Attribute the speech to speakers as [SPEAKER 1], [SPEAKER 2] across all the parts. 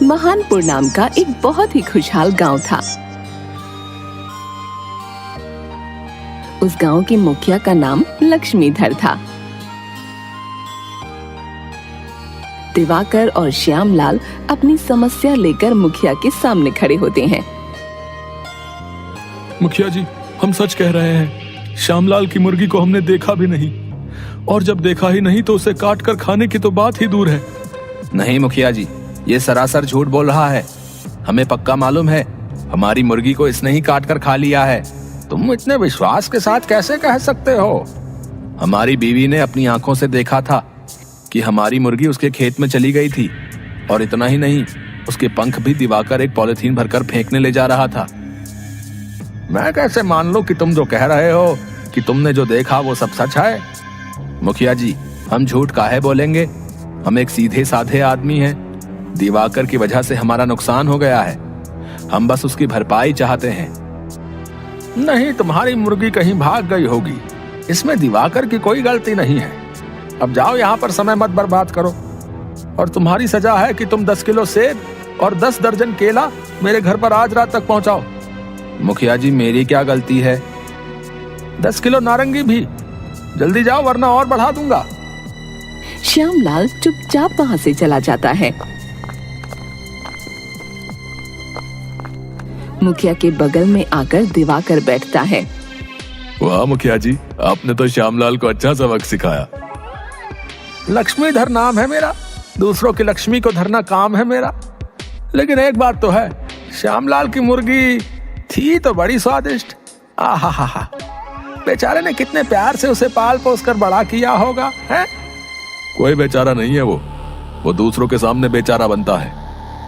[SPEAKER 1] महानपुर नाम का एक बहुत ही खुशहाल गांव था। उस गांव के मुखिया का नाम लक्ष्मीधर था। दिवाकर और श्यामलाल अपनी समस्या लेकर मुखिया के सामने खड़े होते हैं।
[SPEAKER 2] मुखिया जी, हम सच कह रहे हैं, श्यामलाल की मुर्गी को हमने देखा भी नहीं, और जब देखा ही नहीं तो उसे काट कर खाने की तो बात ही दूर है।
[SPEAKER 3] नहीं मुखिया जी, ये सरासर झूठ बोल रहा है। हमें पक्का मालूम है, हमारी मुर्गी को इसने ही काट कर खा लिया है। तुम इतने विश्वास के साथ कैसे कह सकते हो? हमारी बीवी ने अपनी आंखों से देखा था कि हमारी मुर्गी उसके खेत में चली गई थी, और इतना ही नहीं, उसके पंख भी दिवाकर एक पॉलिथीन भरकर फेंकने ले जा रहा था। मैं कैसे मान लूं कि तुम जो कह रहे हो कि तुमने जो देखा वो सब सच है? मुखिया जी, हम झूठ काहे बोलेंगे? हम एक सीधे साधे आदमी हैं। दिवाकर की वजह से हमारा नुकसान हो गया है, हम बस उसकी भरपाई चाहते हैं। नहीं, तुम्हारी मुर्गी कहीं भाग गई होगी, इसमें दिवाकर की कोई गलती नहीं है। अब जाओ, यहाँ पर समय मत बर्बाद करो, और तुम्हारी सजा है कि तुम 10 किलो सेब और 10 दर्जन केला मेरे घर पर आज रात तक पहुंचाओ। मुखिया जी, मेरी क्या गलती है? 10 किलो नारंगी भी। जल्दी जाओ वरना और बढ़ा दूंगा।
[SPEAKER 1] श्यामलाल चुपचाप वहाँ से चला जाता है। मुखिया के बगल में आकर दिवाकर बैठता है।
[SPEAKER 2] वाह मुखिया जी, आपने तो श्यामलाल को अच्छा सबक सिखाया।
[SPEAKER 3] लक्ष्मीधर नाम है मेरा, दूसरों की लक्ष्मी को धरना काम है मेरा। लेकिन एक बात तो है, श्यामलाल की मुर्गी थी तो बड़ी स्वादिष्ट। आहा, बेचारे ने कितने प्यार से उसे पाल पोस कर बड़ा किया होगा, है?
[SPEAKER 2] कोई बेचारा नहीं है वो दूसरों के सामने बेचारा बनता है।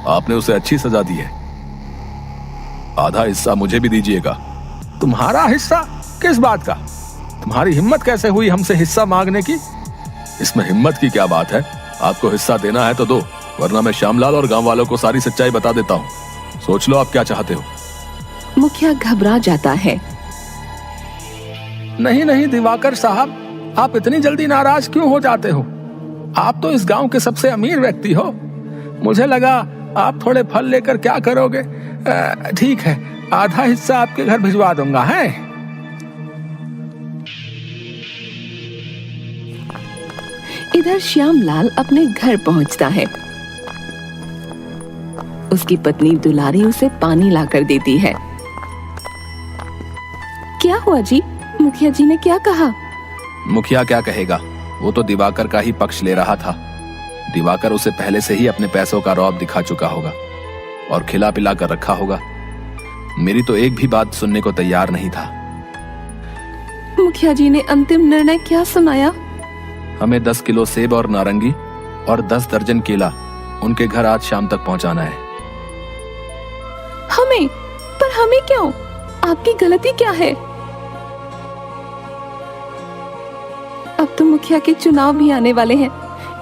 [SPEAKER 2] आपने उसे अच्छी सजा दी है। आधा हिस्सा मुझे भी दीजिएगा।
[SPEAKER 3] तुम्हारा हिस्सा? किस बात का? तुम्हारी हिम्मत कैसे हुई हमसे हिस्सा मांगने की?
[SPEAKER 2] इसमें हिम्मत की क्या बात है? आपको हिस्सा देना है तो दो, वरना मैं श्यामलाल और गांव वालों को सारी सच्चाई बता देता हूँ। सोच लो आप क्या चाहते हो।
[SPEAKER 1] मुखिया घबरा जाता है।
[SPEAKER 3] नहीं दिवाकर साहब, आप इतनी जल्दी नाराज क्यों हो जाते हो? आप तो इस गांव के सबसे अमीर व्यक्ति हो। मुझे लगा आप थोड़े फल लेकर क्या करोगे। ठीक है, आधा हिस्सा आपके घर भिजवा दूंगा, है?
[SPEAKER 1] इधर श्यामलाल अपने घर पहुंचता है। उसकी पत्नी दुलारी उसे पानी लाकर देती है। क्या हुआ जी? मुखिया जी ने क्या कहा?
[SPEAKER 3] मुखिया क्या कहेगा, वो तो दिवाकर का ही पक्ष ले रहा था। दिवाकर उसे पहले से ही अपने पैसों का रौब दिखा चुका होगा और खिला पिला कर रखा होगा। मेरी तो एक भी बात सुनने को तैयार नहीं था।
[SPEAKER 1] मुखिया जी ने अंतिम निर्णय क्या सुनाया?
[SPEAKER 3] हमें 10 किलो सेब और नारंगी और 10 दर्जन केला उनके घर आज शाम तक पहुंचाना है।
[SPEAKER 1] हमें? पर हमें क्यों? आपकी गलती क्या है? अब तो मुखिया के चुनाव भी आने वाले हैं।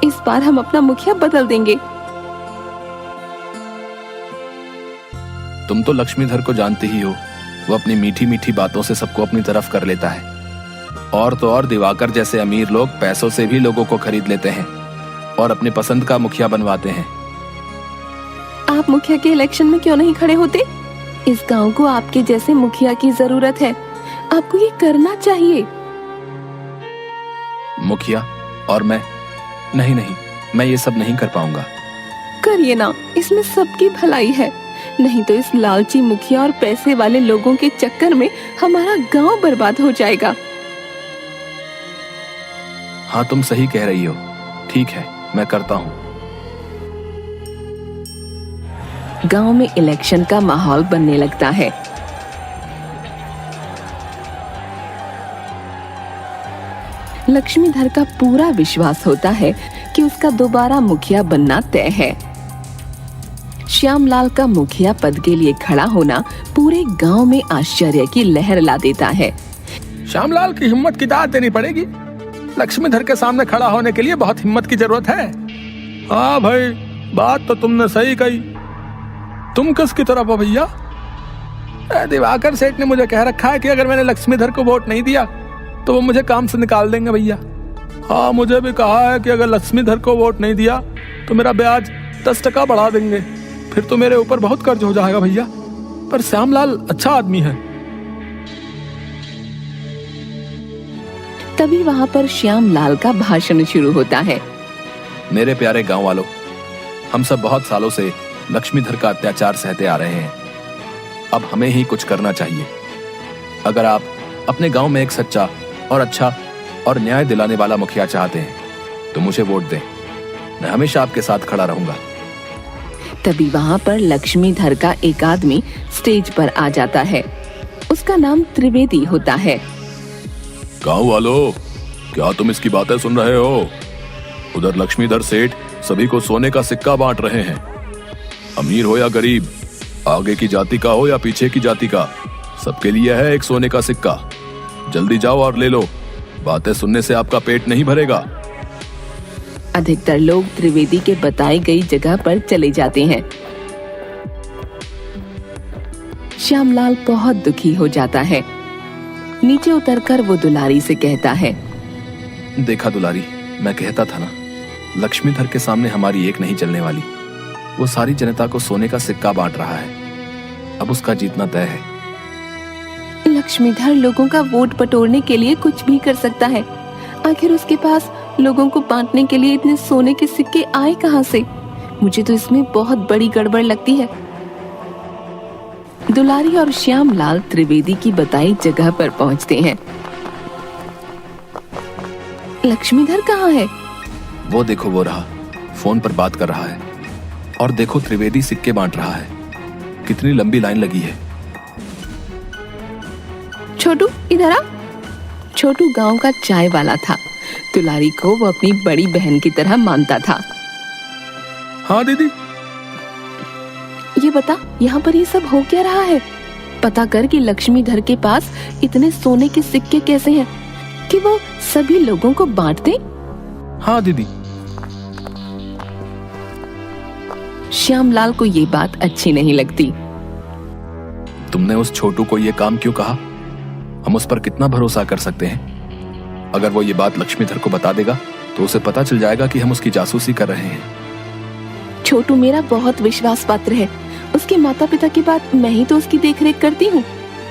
[SPEAKER 1] इस बार हम अपना मुखिया बदल देंगे।
[SPEAKER 3] तुम तो लक्ष्मीधर को जानती ही हो, वो अपनी मीठी मीठी बातों से सबको अपनी तरफ कर लेता है। और तो और दिवाकर जैसे अमीर लोग पैसों से भी लोगों को खरीद लेते हैं और अपने पसंद का मुखिया बनवाते हैं।
[SPEAKER 1] आप मुखिया के इलेक्शन में क्यों नहीं खड़े होते? इस गांव को आपके जैसे मुखिया की जरूरत है। आपको ये करना चाहिए।
[SPEAKER 3] मुखिया और मैं? नहीं, मैं ये सब नहीं कर पाऊंगा।
[SPEAKER 1] करिए ना, इसमें सबकी भलाई है। नहीं तो इस लालची मुखिया और पैसे वाले लोगों के चक्कर में हमारा गांव बर्बाद हो जाएगा।
[SPEAKER 3] हाँ, तुम सही कह रही हो। ठीक है, मैं करता हूँ।
[SPEAKER 1] गांव में इलेक्शन का माहौल बनने लगता है। लक्ष्मीधर का पूरा विश्वास होता है कि उसका दोबारा मुखिया बनना तय है। श्यामलाल का मुखिया पद के लिए खड़ा होना पूरे गांव में आश्चर्य की लहर ला देता है।
[SPEAKER 3] श्यामलाल की हिम्मत की दाद देनी पड़ेगी। लक्ष्मीधर के सामने खड़ा होने के लिए बहुत हिम्मत की जरूरत है।
[SPEAKER 2] हाँ भाई, बात तो तुमने सही कही। तुम किसकी तरफ हो भैया?
[SPEAKER 3] दिवाकर सेठ ने मुझे कह रखा है कि अगर मैंने लक्ष्मीधर को वोट नहीं दिया तो वो मुझे काम से निकाल देंगे भैया।
[SPEAKER 2] हाँ, मुझे भी कहा है कि अगर लक्ष्मीधर को वोट नहीं दिया तो मेरा ब्याज 10% बढ़ा देंगे। फिर तो मेरे ऊपर बहुत कर्ज हो जाएगा भैया। पर श्यामलाल अच्छा आदमी है।
[SPEAKER 1] तभी वहां पर श्यामलाल का भाषण शुरू होता है।
[SPEAKER 3] मेरे प्यारे गांव वालों, हम सब बहुत सालों से लक्ष्मीधर का अत्याचार सहते आ रहे हैं। अब हमें ही कुछ करना चाहिए। अगर आप अपने गांव में एक सच्चा और अच्छा और न्याय दिलाने वाला मुखिया चाहते हैं तो मुझे वोट दें। मैं हमेशा आपके साथ खड़ा रहूंगा।
[SPEAKER 1] तभी वहां पर लक्ष्मीधर का एक आदमी स्टेज पर आ जाता है। उसका नाम त्रिवेदी होता है।
[SPEAKER 2] गांव वालों, क्या तुम इसकी बातें सुन रहे हो? उधर लक्ष्मीधर सेठ सभी को सोने का सिक्का बांट रहे हैं। अमीर हो या गरीब, आगे की जाति का हो या पीछे की जाति का, सबके लिए है एक सोने का सिक्का। जल्दी जाओ और ले लो। बातें सुनने से आपका पेट नहीं भरेगा।
[SPEAKER 1] अधिकतर लोग त्रिवेदी के बताई गई जगह पर चले जाते हैं। श्यामलाल बहुत दुखी हो जाता है। नीचे उतरकर वो दुलारी से कहता है,
[SPEAKER 3] देखा दुलारी, मैं कहता था ना, लक्ष्मीधर के सामने हमारी एक नहीं चलने वाली। वो सारी जनता को सोने का सिक्का बांट रहा है। अब उसका जीतना तय है।
[SPEAKER 1] लक्ष्मीधर लोगों का वोट बटोरने के लिए कुछ भी कर सकता है। आखिर उसके पास लोगों को बांटने के लिए इतने सोने के सिक्के आए कहां से? मुझे तो इसमें बहुत बड़ी गड़बड़ लगती है। दुलारी और श्यामलाल त्रिवेदी की बताई जगह पर पहुंचते हैं। लक्ष्मीधर कहाँ है?
[SPEAKER 3] वो देखो, वो रहा, फोन पर बात कर रहा है। और देखो, त्रिवेदी सिक्के बांट रहा है। कितनी लंबी लाइन लगी है।
[SPEAKER 1] छोटू, इधर आ। छोटू गांव का चाय वाला था। दुलारी को वो अपनी बड़ी बहन की तरह मानता था।
[SPEAKER 2] हाँ दीदी।
[SPEAKER 1] ये बता, यहाँ पर ये सब हो क्या रहा है? पता कर कि लक्ष्मीधर के पास इतने सोने के सिक्के कैसे हैं कि वो सभी लोगों को बांट दे।
[SPEAKER 3] हाँ दीदी।
[SPEAKER 1] श्यामलाल को ये बात अच्छी नहीं लगती।
[SPEAKER 3] तुमने उस छोटू को ये काम क्यों कहा? हम उस पर कितना भरोसा कर सकते हैं? अगर वो ये बात लक्ष्मीधर को बता देगा तो उसे पता चल जाएगा कि हम उसकी जासूसी कर रहे हैं।
[SPEAKER 1] छोटू मेरा बहुत विश्वास पात्र है। उसके माता पिता की बात मैं ही तो उसकी देखरेख करती हूँ।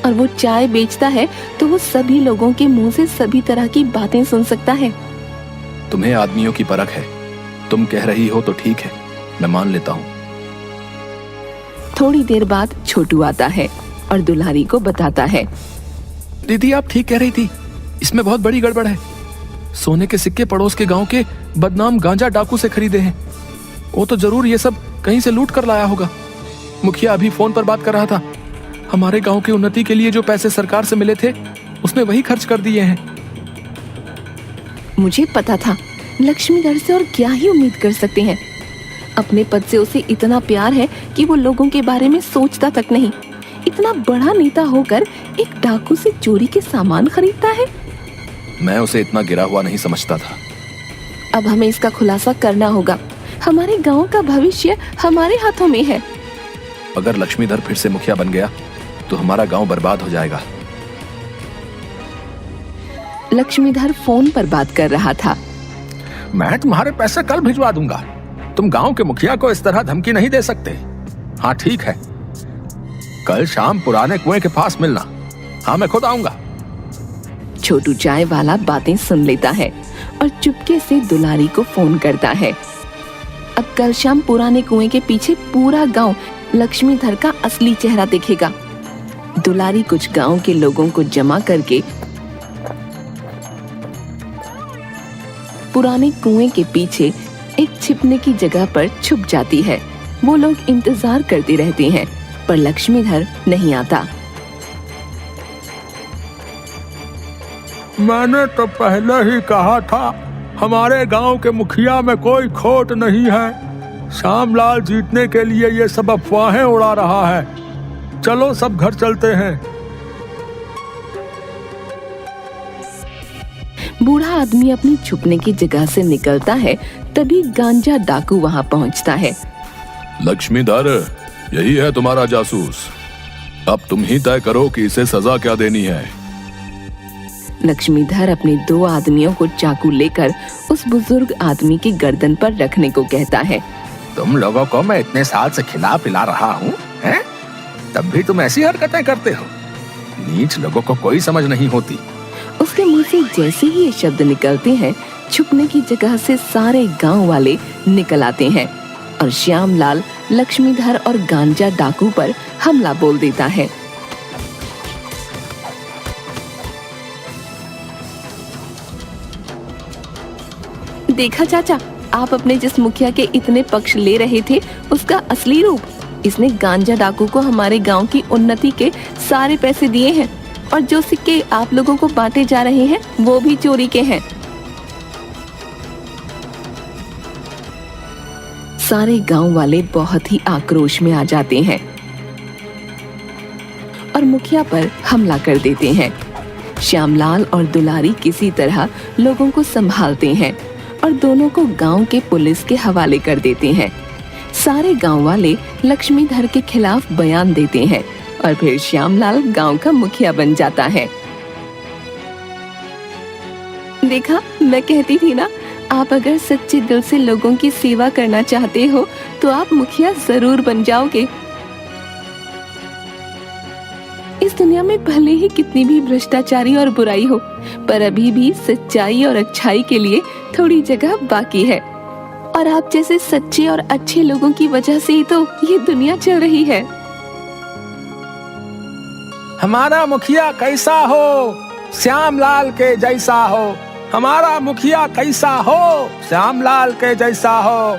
[SPEAKER 1] और वो चाय बेचता है तो वो सभी लोगों के मुंह से सभी तरह की बातें सुन सकता है।
[SPEAKER 3] तुम्हें आदमियों की परख है। तुम कह रही हो तो ठीक है, मैं मान लेता हूँ।
[SPEAKER 1] थोड़ी देर बाद छोटू आता है और दुलारी को बताता है,
[SPEAKER 3] दीदी आप ठीक कह रही थी, इसमें बहुत बड़ी गड़बड़ है। सोने के सिक्के पड़ोस के गांव के बदनाम गांजा डाकू से खरीदे हैं। वो तो जरूर ये सब कहीं से लूट कर लाया होगा। मुखिया अभी फोन पर बात कर रहा था। हमारे गांव की उन्नति के लिए जो पैसे सरकार से मिले थे उसने वही खर्च कर दिए हैं।
[SPEAKER 1] मुझे पता था, लक्ष्मीधर से और क्या ही उम्मीद कर सकते हैं। अपने पद से उसे इतना प्यार है कि वो लोगों के बारे में सोचता तक नहीं। इतना बड़ा नेता होकर एक डाकू से चोरी के सामान खरीदता है।
[SPEAKER 3] मैं उसे इतना गिरा हुआ नहीं समझता था।
[SPEAKER 1] अब हमें इसका खुलासा करना होगा। हमारे गांव का भविष्य हमारे हाथों में है।
[SPEAKER 3] अगर लक्ष्मीधर फिर से मुखिया बन गया तो हमारा गांव बर्बाद हो जाएगा।
[SPEAKER 1] लक्ष्मीधर फोन पर बात कर रहा था।
[SPEAKER 3] मैं तुम्हारे पैसे कल भिजवा दूंगा। तुम गांव के मुखिया को इस तरह धमकी नहीं दे सकते। हाँ ठीक है, कल शाम पुराने कुएं के पास मिलना। हाँ मैं खुद आऊंगा।
[SPEAKER 1] छोटू चाय वाला बातें सुन लेता है और चुपके से दुलारी को फोन करता है। अब कल शाम पुराने कुएं के पीछे पूरा गांव लक्ष्मीधर का असली चेहरा दिखेगा। दुलारी कुछ गांव के लोगों को जमा करके पुराने कुएं के पीछे एक छिपने की जगह पर छुप जाती है। वो लोग इंतजार करते रहते हैं पर लक्ष्मीधर नहीं आता।
[SPEAKER 2] मैंने तो पहले ही कहा था, हमारे गांव के मुखिया में कोई खोट नहीं है। श्यामलाल जीतने के लिए ये सब अफवाहें उड़ा रहा है। चलो सब घर चलते हैं।
[SPEAKER 1] बूढ़ा आदमी अपनी छुपने की जगह से निकलता है। तभी गांजा डाकू वहां पहुंचता है।
[SPEAKER 2] लक्ष्मीधर, यही है तुम्हारा जासूस। अब तुम ही तय करो कि इसे सजा क्या देनी है।
[SPEAKER 1] लक्ष्मीधर अपने 2 आदमियों को चाकू लेकर उस बुजुर्ग आदमी की गर्दन पर रखने को कहता है।
[SPEAKER 3] तुम लोगों को मैं इतने साल से खिला पिला रहा हूँ, हैं? तब भी तुम ऐसी हरकतें करते हो। नीच लोगों को कोई समझ नहीं होती।
[SPEAKER 1] उसके मुंह से जैसे ही ये शब्द निकलते हैं, छुपने की जगह से सारे गांव वाले निकल आते हैं और श्यामलाल लक्ष्मीधर और गांजा डाकू पर हमला बोल देता है। देखा चाचा, आप अपने जिस मुखिया के इतने पक्ष ले रहे थे उसका असली रूप। इसने गांजा डाकू को हमारे गांव की उन्नति के सारे पैसे दिए हैं और जो सिक्के आप लोगों को बांटे जा रहे हैं वो भी चोरी के हैं। सारे गांव वाले बहुत ही आक्रोश में आ जाते हैं और मुखिया पर हमला कर देते हैं। श्यामलाल और दुलारी किसी तरह लोगों को संभालते हैं और दोनों को गांव के पुलिस के हवाले कर देते हैं। सारे गांव वाले लक्ष्मीधर के खिलाफ बयान देते हैं और फिर श्यामलाल गांव का मुखिया बन जाता है। देखा, मैं कहती थी ना, आप अगर सच्चे दिल से लोगों की सेवा करना चाहते हो तो आप मुखिया जरूर बन जाओगे। इस दुनिया में भले ही कितनी भी भ्रष्टाचारी और बुराई हो, पर अभी भी सच्चाई और अच्छाई के लिए थोड़ी जगह बाकी है और आप जैसे सच्चे और अच्छे लोगों की वजह से ही तो ये दुनिया चल रही है।
[SPEAKER 3] हमारा मुखिया कैसा हो, श्यामलाल के जैसा हो। हमारा मुखिया कैसा हो, श्यामलाल के जैसा हो।